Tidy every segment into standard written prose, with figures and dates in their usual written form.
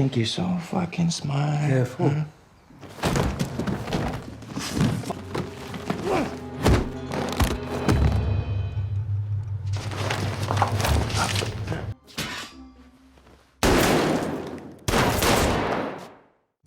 think you're so fucking smart. Careful. Huh?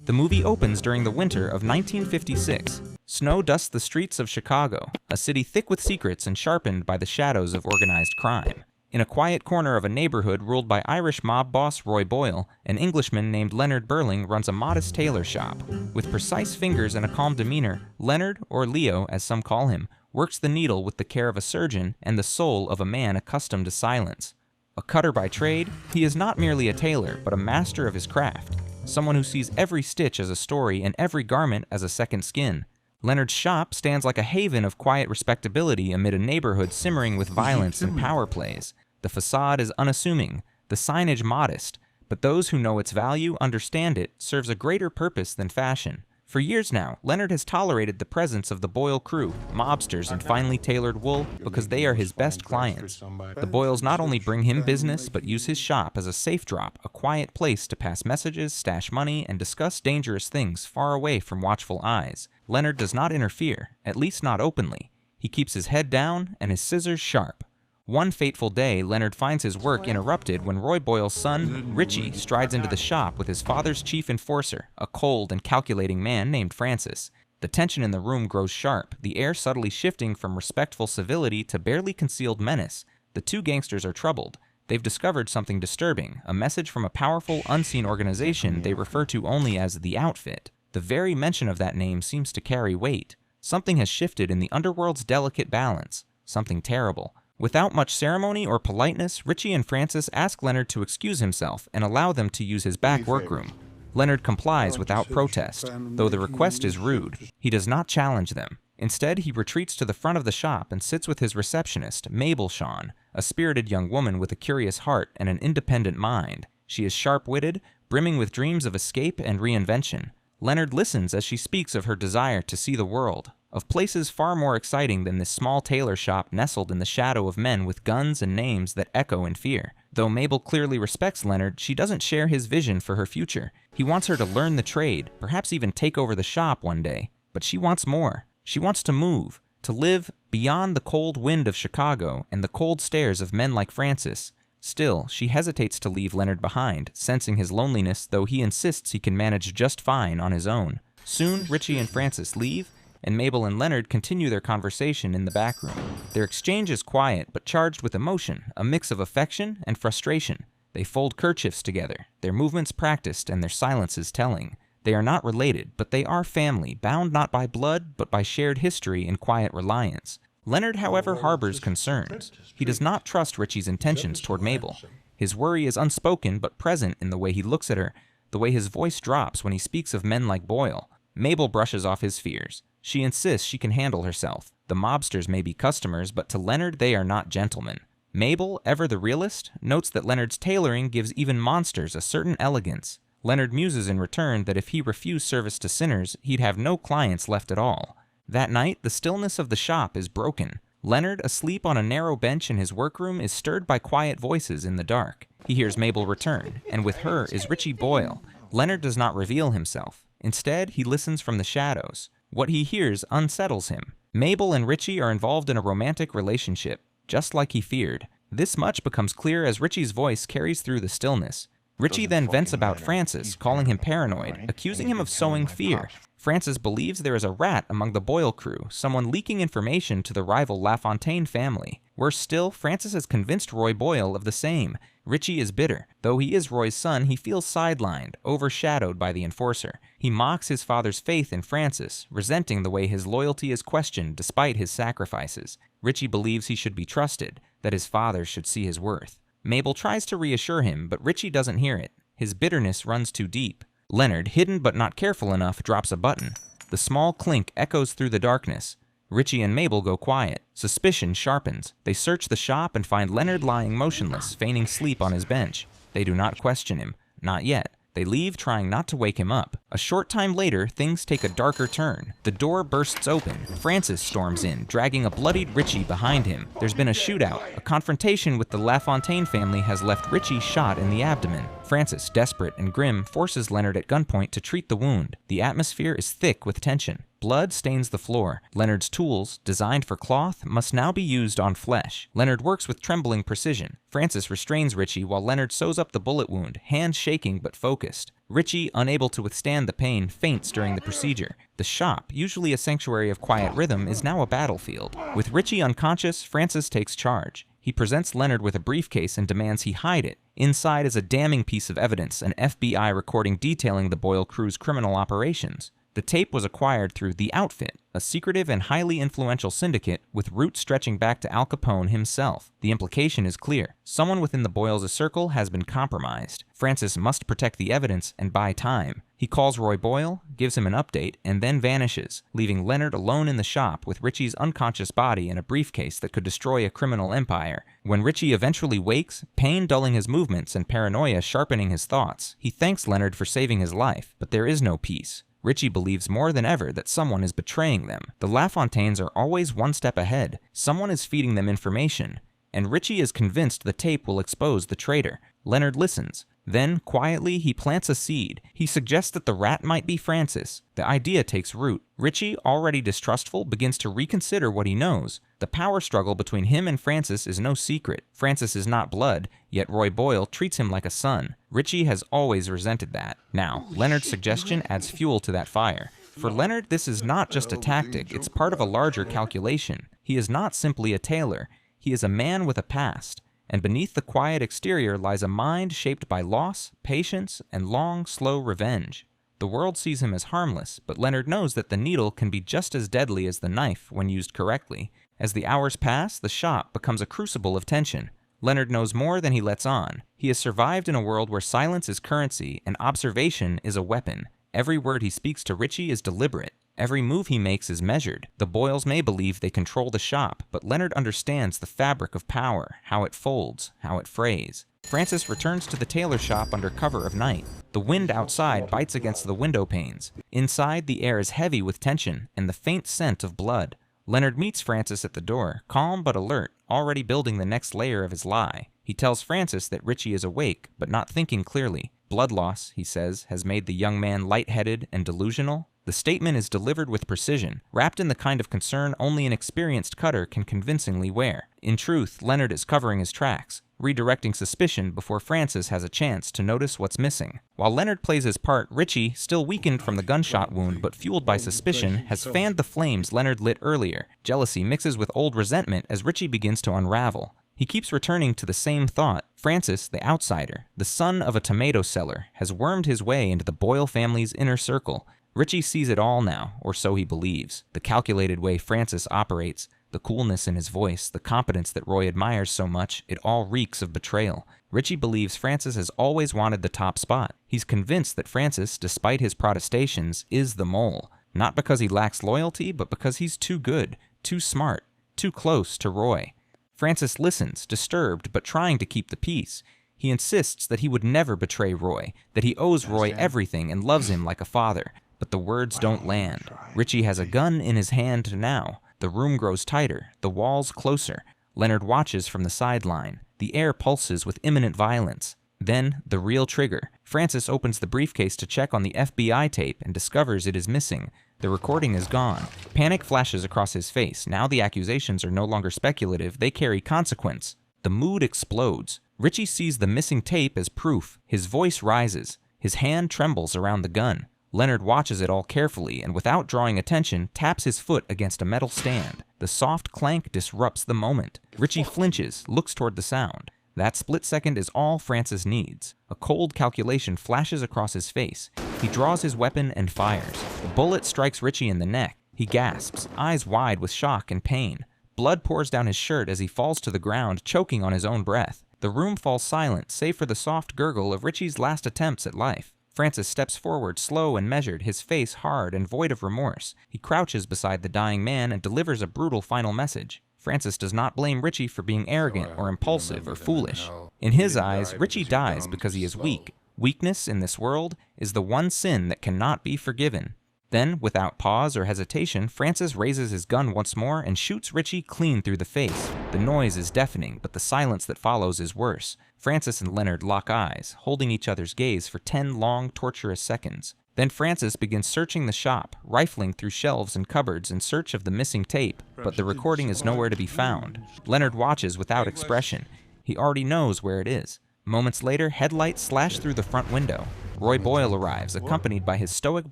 The movie opens during the winter of 1956. Snow dusts the streets of Chicago, a city thick with secrets and sharpened by the shadows of organized crime. In a quiet corner of a neighborhood ruled by Irish mob boss Roy Boyle, an Englishman named Leonard Burling runs a modest tailor shop. With precise fingers and a calm demeanor, Leonard, or Leo as some call him, works the needle with the care of a surgeon and the soul of a man accustomed to silence. A cutter by trade, he is not merely a tailor, but a master of his craft. Someone who sees every stitch as a story and every garment as a second skin. Leonard's shop stands like a haven of quiet respectability amid a neighborhood simmering with violence and power plays. The facade is unassuming, the signage modest, but those who know its value understand it serves a greater purpose than fashion. For years now, Leonard has tolerated the presence of the Boyle crew, mobsters in finely tailored wool, because they are his best clients. The Boyles not only bring him business, but use his shop as a safe drop, a quiet place to pass messages, stash money, and discuss dangerous things far away from watchful eyes. Leonard does not interfere, at least not openly. He keeps his head down and his scissors sharp. One fateful day, Leonard finds his work interrupted when Roy Boyle's son, Richie, strides into the shop with his father's chief enforcer, a cold and calculating man named Francis. The tension in the room grows sharp, the air subtly shifting from respectful civility to barely concealed menace. The two gangsters are troubled. They've discovered something disturbing, a message from a powerful, unseen organization they refer to only as the Outfit. The very mention of that name seems to carry weight. Something has shifted in the underworld's delicate balance. Something terrible. Without much ceremony or politeness, Richie and Francis ask Leonard to excuse himself and allow them to use his back workroom. Leonard complies without protest, though the request is rude. He does not challenge them. Instead, he retreats to the front of the shop and sits with his receptionist, Mabel Shawn, a spirited young woman with a curious heart and an independent mind. She is sharp-witted, brimming with dreams of escape and reinvention. Leonard listens as she speaks of her desire to see the world, of places far more exciting than this small tailor shop nestled in the shadow of men with guns and names that echo in fear. Though Mabel clearly respects Leonard, she doesn't share his vision for her future. He wants her to learn the trade, perhaps even take over the shop one day. But she wants more. She wants to move, to live beyond the cold wind of Chicago and the cold stares of men like Francis. Still, she hesitates to leave Leonard behind, sensing his loneliness, though he insists he can manage just fine on his own. Soon, Richie and Francis leave, and Mabel and Leonard continue their conversation in the back room. Their exchange is quiet, but charged with emotion, a mix of affection and frustration. They fold kerchiefs together, their movements practiced and their silences telling. They are not related, but they are family, bound not by blood, but by shared history and quiet reliance. Leonard, however, harbors concerns. He does not trust Richie's intentions toward Mabel. His worry is unspoken, but present in the way he looks at her, the way his voice drops when he speaks of men like Boyle. Mabel brushes off his fears. She insists she can handle herself. The mobsters may be customers, but to Leonard they are not gentlemen. Mabel, ever the realist, notes that Leonard's tailoring gives even monsters a certain elegance. Leonard muses in return that if he refused service to sinners, he'd have no clients left at all. That night, the stillness of the shop is broken. Leonard, asleep on a narrow bench in his workroom, is stirred by quiet voices in the dark. He hears Mabel return, and with her is Richie Boyle. Leonard does not reveal himself. Instead, he listens from the shadows. What he hears unsettles him. Mabel and Richie are involved in a romantic relationship, just like he feared. This much becomes clear as Richie's voice carries through the stillness. Richie then vents about Francis, calling him paranoid, accusing him of sowing fear. Francis believes there is a rat among the Boyle crew, someone leaking information to the rival LaFontaine family. Worse still, Francis has convinced Roy Boyle of the same. Richie is bitter. Though he is Roy's son, he feels sidelined, overshadowed by the enforcer. He mocks his father's faith in Francis, resenting the way his loyalty is questioned despite his sacrifices. Richie believes he should be trusted, that his father should see his worth. Mabel tries to reassure him, but Richie doesn't hear it. His bitterness runs too deep. Leonard, hidden but not careful enough, drops a button. The small clink echoes through the darkness. Richie and Mabel go quiet. Suspicion sharpens. They search the shop and find Leonard lying motionless, feigning sleep on his bench. They do not question him. Not yet. They leave, trying not to wake him up. A short time later, things take a darker turn. The door bursts open. Francis storms in, dragging a bloodied Richie behind him. There's been a shootout. A confrontation with the LaFontaine family has left Richie shot in the abdomen. Francis, desperate and grim, forces Leonard at gunpoint to treat the wound. The atmosphere is thick with tension. Blood stains the floor. Leonard's tools, designed for cloth, must now be used on flesh. Leonard works with trembling precision. Francis restrains Richie while Leonard sews up the bullet wound, hands shaking but focused. Richie, unable to withstand the pain, faints during the procedure. The shop, usually a sanctuary of quiet rhythm, is now a battlefield. With Richie unconscious, Francis takes charge. He presents Leonard with a briefcase and demands he hide it. Inside is a damning piece of evidence, an FBI recording detailing the Boyle crew's criminal operations. The tape was acquired through The Outfit, a secretive and highly influential syndicate with roots stretching back to Al Capone himself. The implication is clear. Someone within the Boyles' circle has been compromised. Francis must protect the evidence and buy time. He calls Roy Boyle, gives him an update, and then vanishes, leaving Leonard alone in the shop with Richie's unconscious body in a briefcase that could destroy a criminal empire. When Richie eventually wakes, pain dulling his movements and paranoia sharpening his thoughts, he thanks Leonard for saving his life, but there is no peace. Richie believes more than ever that someone is betraying them. The LaFontaines are always one step ahead. Someone is feeding them information, and Richie is convinced the tape will expose the traitor. Leonard listens. Then, quietly, he plants a seed. He suggests that the rat might be Francis. The idea takes root. Richie, already distrustful, begins to reconsider what he knows. The power struggle between him and Francis is no secret. Francis is not blood, yet Roy Boyle treats him like a son. Richie has always resented that. Now, Leonard's suggestion adds fuel to that fire. For Leonard, this is not just a tactic, it's part of a larger calculation. He is not simply a tailor. He is a man with a past. And beneath the quiet exterior lies a mind shaped by loss, patience, and long, slow revenge. The world sees him as harmless, but Leonard knows that the needle can be just as deadly as the knife when used correctly. As the hours pass, the shop becomes a crucible of tension. Leonard knows more than he lets on. He has survived in a world where silence is currency and observation is a weapon. Every word he speaks to Richie is deliberate. Every move he makes is measured. The Boyles may believe they control the shop, but Leonard understands the fabric of power, how it folds, how it frays. Francis returns to the tailor shop under cover of night. The wind outside bites against the window panes. Inside, the air is heavy with tension and the faint scent of blood. Leonard meets Francis at the door, calm but alert, already building the next layer of his lie. He tells Francis that Richie is awake, but not thinking clearly. Blood loss, he says, has made the young man lightheaded and delusional. The statement is delivered with precision, wrapped in the kind of concern only an experienced cutter can convincingly wear. In truth, Leonard is covering his tracks, redirecting suspicion before Francis has a chance to notice what's missing. While Leonard plays his part, Richie, still weakened from the gunshot wound but fueled by suspicion, has fanned the flames Leonard lit earlier. Jealousy mixes with old resentment as Richie begins to unravel. He keeps returning to the same thought. Francis, the outsider, the son of a tomato seller, has wormed his way into the Boyle family's inner circle. Richie sees it all now, or so he believes. The calculated way Francis operates, the coolness in his voice, the competence that Roy admires so much, it all reeks of betrayal. Richie believes Francis has always wanted the top spot. He's convinced that Francis, despite his protestations, is the mole. Not because he lacks loyalty, but because he's too good, too smart, too close to Roy. Francis listens, disturbed, but trying to keep the peace. He insists that he would never betray Roy, that he owes Roy everything and loves him like a father. But the words don't land. Richie has a gun in his hand now. The room grows tighter, the walls closer. Leonard watches from the sideline. The air pulses with imminent violence. Then, the real trigger. Francis opens the briefcase to check on the FBI tape and discovers it is missing. The recording is gone. Panic flashes across his face. Now the accusations are no longer speculative, they carry consequence. The mood explodes. Richie sees the missing tape as proof. His voice rises. His hand trembles around the gun. Leonard watches it all carefully and, without drawing attention, taps his foot against a metal stand. The soft clank disrupts the moment. Richie flinches, looks toward the sound. That split second is all Francis needs. A cold calculation flashes across his face. He draws his weapon and fires. The bullet strikes Richie in the neck. He gasps, eyes wide with shock and pain. Blood pours down his shirt as he falls to the ground, choking on his own breath. The room falls silent, save for the soft gurgle of Richie's last attempts at life. Francis steps forward, slow and measured, his face hard and void of remorse. He crouches beside the dying man and delivers a brutal final message. Francis does not blame Richie for being arrogant or impulsive or foolish. In his eyes, Richie dies because he is weak. Weakness in this world is the one sin that cannot be forgiven. Then, without pause or hesitation, Francis raises his gun once more and shoots Richie clean through the face. The noise is deafening, but the silence that follows is worse. Francis and Leonard lock eyes, holding each other's gaze for 10 long, torturous seconds. Then Francis begins searching the shop, rifling through shelves and cupboards in search of the missing tape, but the recording is nowhere to be found. Leonard watches without expression. He already knows where it is. Moments later, headlights slash through the front window. Roy Boyle arrives, accompanied by his stoic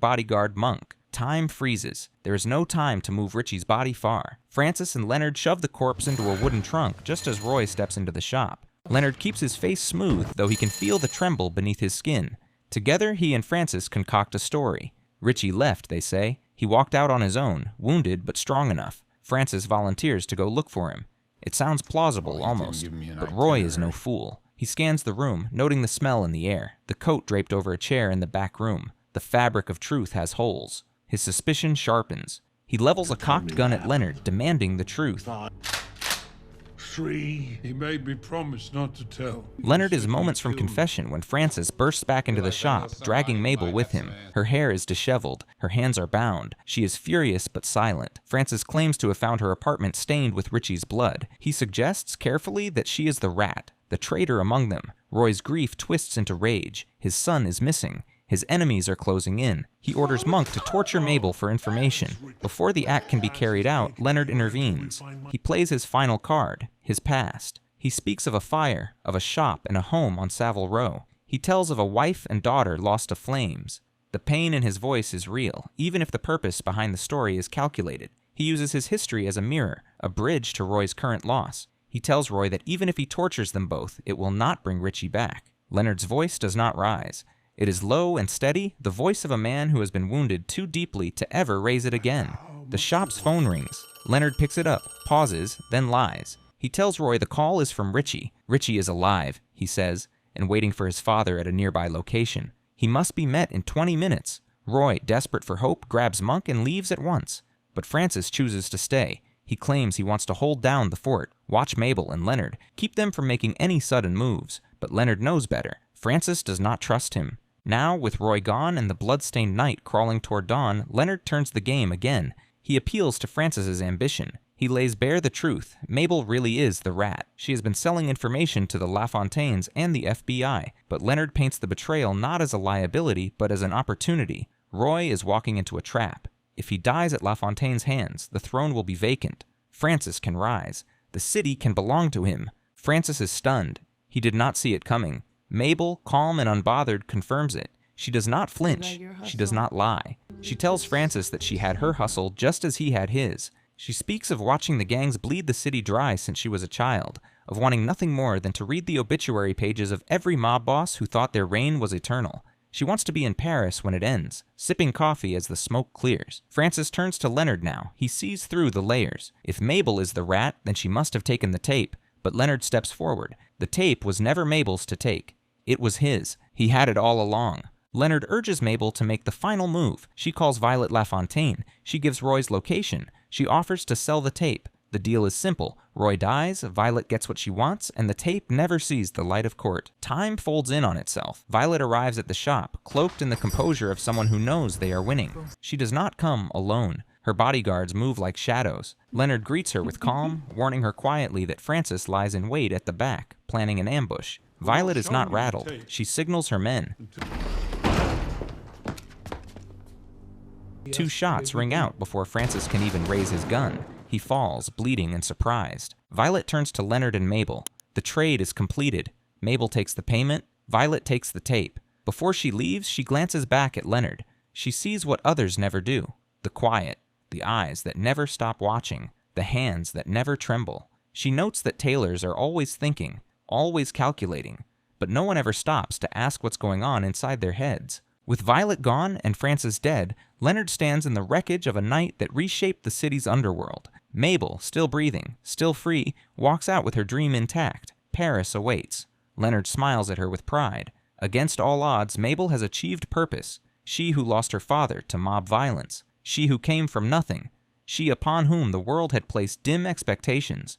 bodyguard, Monk. Time freezes. There is no time to move Richie's body far. Francis and Leonard shove the corpse into a wooden trunk just as Roy steps into the shop. Leonard keeps his face smooth, though he can feel the tremble beneath his skin. Together, he and Francis concoct a story. Richie left, they say. He walked out on his own, wounded but strong enough. Francis volunteers to go look for him. It sounds plausible, almost, but Roy is no fool. He scans the room, noting the smell in the air, the coat draped over a chair in the back room. The fabric of truth has holes. His suspicion sharpens. He levels a cocked gun at Leonard, demanding the truth. He made me promise not to tell. Leonard is moments from confession when Francis bursts back into the shop, dragging Mabel with him. Her hair is disheveled. Her hands are bound. She is furious but silent. Francis claims to have found her apartment stained with Richie's blood. He suggests carefully that she is the rat, the traitor among them. Roy's grief twists into rage. His son is missing. His enemies are closing in. He orders Monk to torture Mabel for information. Before the act can be carried out, Leonard intervenes. He plays his final card, his past. He speaks of a fire, of a shop and a home on Savile Row. He tells of a wife and daughter lost to flames. The pain in his voice is real, even if the purpose behind the story is calculated. He uses his history as a mirror, a bridge to Roy's current loss. He tells Roy that even if he tortures them both, it will not bring Richie back. Leonard's voice does not rise. It is low and steady, the voice of a man who has been wounded too deeply to ever raise it again. The shop's phone rings. Leonard picks it up, pauses, then lies. He tells Roy the call is from Richie. Richie is alive, he says, and waiting for his father at a nearby location. He must be met in 20 minutes. Roy, desperate for hope, grabs Monk and leaves at once. But Francis chooses to stay. He claims he wants to hold down the fort, watch Mabel and Leonard, keep them from making any sudden moves. But Leonard knows better. Francis does not trust him. Now, with Roy gone and the blood-stained night crawling toward dawn, Leonard turns the game again. He appeals to Francis's ambition. He lays bare the truth. Mabel really is the rat. She has been selling information to the LaFontaines and the FBI, but Leonard paints the betrayal not as a liability, but as an opportunity. Roy is walking into a trap. If he dies at LaFontaine's hands, the throne will be vacant. Francis can rise. The city can belong to him. Francis is stunned. He did not see it coming. Mabel, calm and unbothered, confirms it. She does not flinch. She does not lie. She tells Francis that she had her hustle just as he had his. She speaks of watching the gangs bleed the city dry since she was a child, of wanting nothing more than to read the obituary pages of every mob boss who thought their reign was eternal. She wants to be in Paris when it ends, sipping coffee as the smoke clears. Francis turns to Leonard now. He sees through the layers. If Mabel is the rat, then she must have taken the tape. But Leonard steps forward. The tape was never Mabel's to take. It was his. He had it all along. Leonard urges Mabel to make the final move. She calls Violet LaFontaine. She gives Roy's location. She offers to sell the tape. The deal is simple. Roy dies, Violet gets what she wants, and the tape never sees the light of court. Time folds in on itself. Violet arrives at the shop, cloaked in the composure of someone who knows they are winning. She does not come alone. Her bodyguards move like shadows. Leonard greets her with calm, warning her quietly that Francis lies in wait at the back, planning an ambush. Violet is not rattled. She signals her men. 2 shots ring out before Francis can even raise his gun. He falls, bleeding and surprised. Violet turns to Leonard and Mabel. The trade is completed. Mabel takes the payment. Violet takes the tape. Before she leaves, she glances back at Leonard. She sees what others never do. The quiet, the eyes that never stop watching, the hands that never tremble. She notes that tailors are always thinking, always calculating, but no one ever stops to ask what's going on inside their heads. With Violet gone and Francis dead, Leonard stands in the wreckage of a night that reshaped the city's underworld. Mabel, still breathing, still free, walks out with her dream intact. Paris awaits. Leonard smiles at her with pride. Against all odds, Mabel has achieved purpose. She who lost her father to mob violence. She who came from nothing. She upon whom the world had placed dim expectations.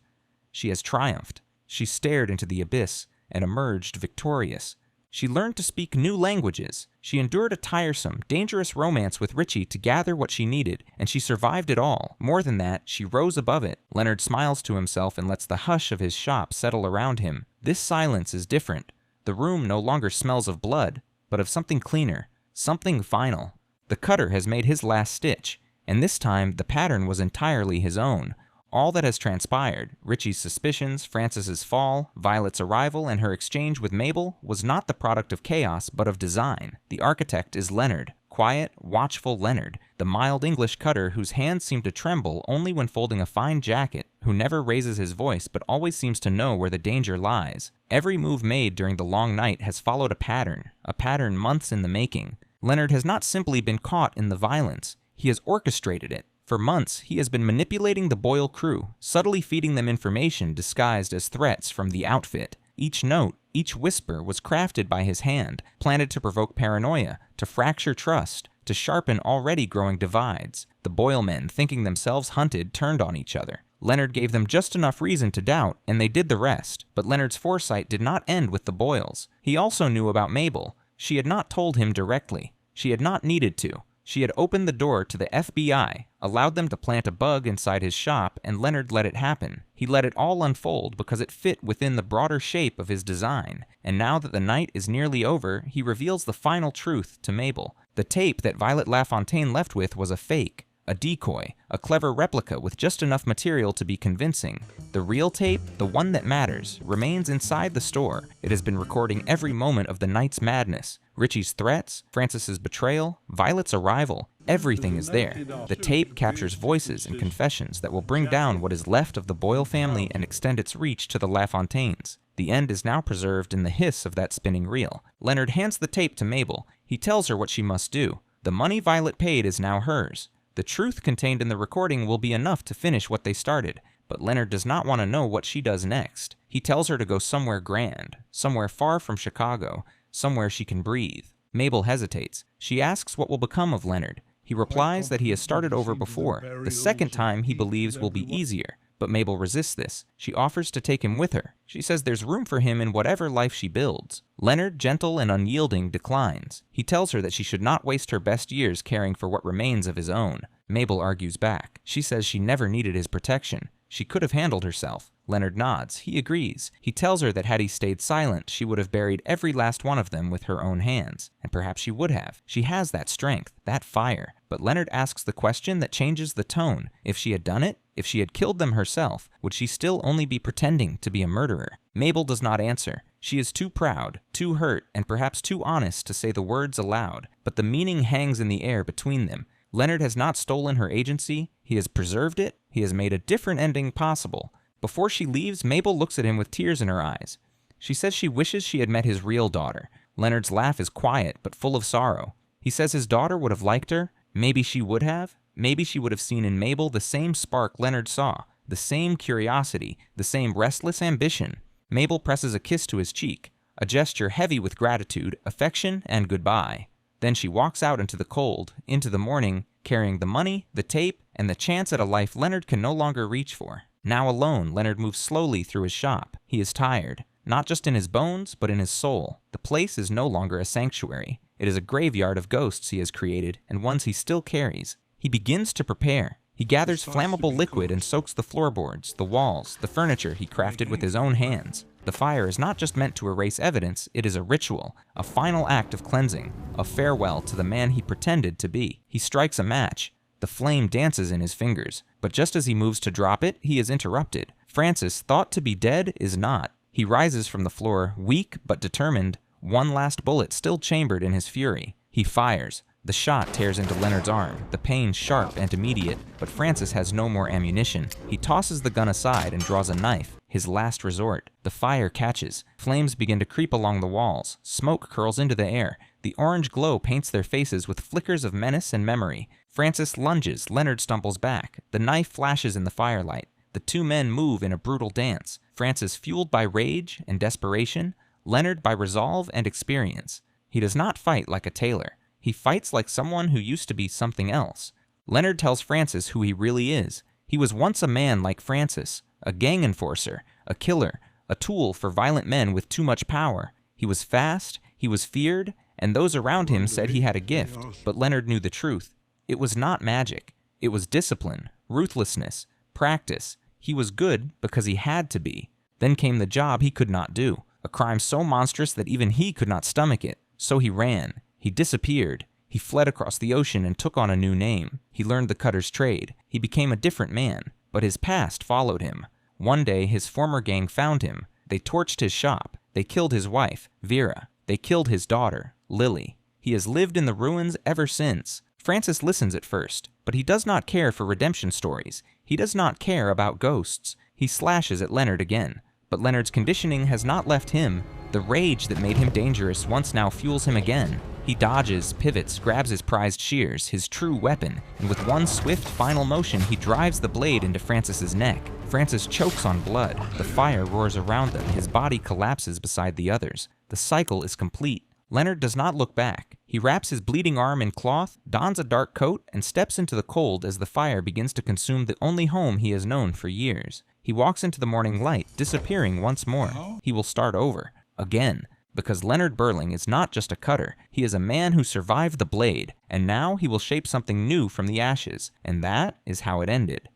She has triumphed. She stared into the abyss and emerged victorious. She learned to speak new languages. She endured a tiresome, dangerous romance with Richie to gather what she needed, and she survived it all. More than that, she rose above it. Leonard smiles to himself and lets the hush of his shop settle around him. This silence is different. The room no longer smells of blood, but of something cleaner, something final. The cutter has made his last stitch, and this time the pattern was entirely his own. All that has transpired, Richie's suspicions, Francis's fall, Violet's arrival, and her exchange with Mabel, was not the product of chaos, but of design. The architect is Leonard, quiet, watchful Leonard, the mild English cutter whose hands seem to tremble only when folding a fine jacket, who never raises his voice but always seems to know where the danger lies. Every move made during the long night has followed a pattern months in the making. Leonard has not simply been caught in the violence, he has orchestrated it. For months, he has been manipulating the Boyle crew, subtly feeding them information disguised as threats from the outfit. Each note, each whisper was crafted by his hand, planted to provoke paranoia, to fracture trust, to sharpen already growing divides. The Boyle men, thinking themselves hunted, turned on each other. Leonard gave them just enough reason to doubt, and they did the rest. But Leonard's foresight did not end with the Boyles. He also knew about Mabel. She had not told him directly. She had not needed to. She had opened the door to the FBI, allowed them to plant a bug inside his shop, and Leonard let it happen. He let it all unfold because it fit within the broader shape of his design. And now that the night is nearly over, he reveals the final truth to Mabel. The tape that Violet LaFontaine left with was a fake, a decoy, a clever replica with just enough material to be convincing. The real tape, the one that matters, remains inside the store. It has been recording every moment of the night's madness. Richie's threats, Francis's betrayal, Violet's arrival, everything is there. The tape captures voices and confessions that will bring down what is left of the Boyle family and extend its reach to the LaFontaines. The end is now preserved in the hiss of that spinning reel. Leonard hands the tape to Mabel. He tells her what she must do. The money Violet paid is now hers. The truth contained in the recording will be enough to finish what they started, but Leonard does not want to know what she does next. He tells her to go somewhere grand, somewhere far from Chicago, somewhere she can breathe. Mabel hesitates. She asks what will become of Leonard. He replies that he has started over before. The second time he believes will be easier, but Mabel resists this. She offers to take him with her. She says there's room for him in whatever life she builds. Leonard, gentle and unyielding, declines. He tells her that she should not waste her best years caring for what remains of his own. Mabel argues back. She says she never needed his protection. She could have handled herself. Leonard nods. He agrees. He tells her that had he stayed silent, she would have buried every last one of them with her own hands. And perhaps she would have. She has that strength, that fire. But Leonard asks the question that changes the tone. If she had done it, if she had killed them herself, would she still only be pretending to be a murderer? Mabel does not answer. She is too proud, too hurt, and perhaps too honest to say the words aloud. But the meaning hangs in the air between them. Leonard has not stolen her agency. He has preserved it. He has made a different ending possible. Before she leaves, Mabel looks at him with tears in her eyes. She says she wishes she had met his real daughter. Leonard's laugh is quiet, but full of sorrow. He says his daughter would have liked her. Maybe she would have. Maybe she would have seen in Mabel the same spark Leonard saw, the same curiosity, the same restless ambition. Mabel presses a kiss to his cheek, a gesture heavy with gratitude, affection, and goodbye. Then she walks out into the cold, into the morning, carrying the money, the tape, and the chance at a life Leonard can no longer reach for. Now alone, Leonard moves slowly through his shop. He is tired, not just in his bones, but in his soul. The place is no longer a sanctuary. It is a graveyard of ghosts he has created, and ones he still carries. He begins to prepare. He gathers flammable liquid and soaks the floorboards, the walls, the furniture he crafted with his own hands. The fire is not just meant to erase evidence, it is a ritual, a final act of cleansing, a farewell to the man he pretended to be. He strikes a match. The flame dances in his fingers, but just as he moves to drop it, he is interrupted. Francis, thought to be dead, is not. He rises from the floor, weak but determined, one last bullet still chambered in his fury. He fires. The shot tears into Leonard's arm, the pain sharp and immediate, but Francis has no more ammunition. He tosses the gun aside and draws a knife, his last resort. The fire catches. Flames begin to creep along the walls. Smoke curls into the air. The orange glow paints their faces with flickers of menace and memory. Francis lunges. Leonard stumbles back. The knife flashes in the firelight. The two men move in a brutal dance. Francis fueled by rage and desperation, Leonard by resolve and experience. He does not fight like a tailor. He fights like someone who used to be something else. Leonard tells Francis who he really is. He was once a man like Francis, a gang enforcer, a killer, a tool for violent men with too much power. He was fast, He was feared, and those around him said he had a gift, but Leonard knew the truth. It was not magic. It was discipline, ruthlessness, practice. He was good because he had to be. Then came the job he could not do, a crime so monstrous that even he could not stomach it. So he ran. He disappeared. He fled across the ocean and took on a new name. He learned the cutter's trade. He became a different man, but his past followed him. One day, his former gang found him. They torched his shop. They killed his wife, Vera. They killed his daughter, Lily. He has lived in the ruins ever since. Francis listens at first, but he does not care for redemption stories. He does not care about ghosts. He slashes at Leonard again. But Leonard's conditioning has not left him. The rage that made him dangerous once now fuels him again. He dodges, pivots, grabs his prized shears, his true weapon, and with one swift final motion, he drives the blade into Francis's neck. Francis chokes on blood. The fire roars around them. His body collapses beside the others. The cycle is complete. Leonard does not look back. He wraps his bleeding arm in cloth, dons a dark coat, and steps into the cold as the fire begins to consume the only home he has known for years. He walks into the morning light, disappearing once more. He will start over. Again. Because Leonard Burling is not just a cutter. He is a man who survived the blade, and now he will shape something new from the ashes. And that is how it ended.